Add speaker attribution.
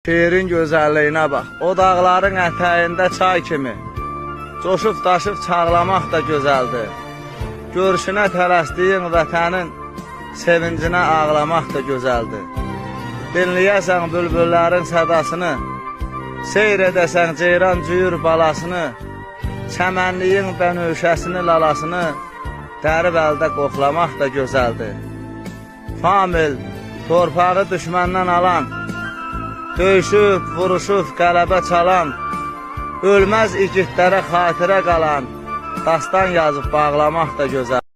Speaker 1: Şeirin gözəlliyinə bax. O dağların ətəyində çay kimi coşub daşıb çağlamaq da gözəldir. Görüşünə tələsdiyin vətənin sevincinə ağlamaq da gözəldir. Dinləyəsən bülbüllərin sədasını, seyr edəsən ceyran cüyür balasını, çəmənliyin bənövşəsini lalasını dərib əldə qoxlamaq da gözəldir. Famil torpağı düşməndən alan, döyüşüb, vuruşub, qələbə çalan, ölməz igidlərə xatirə qalan, dastan yazıb bağlamaq da gözəl.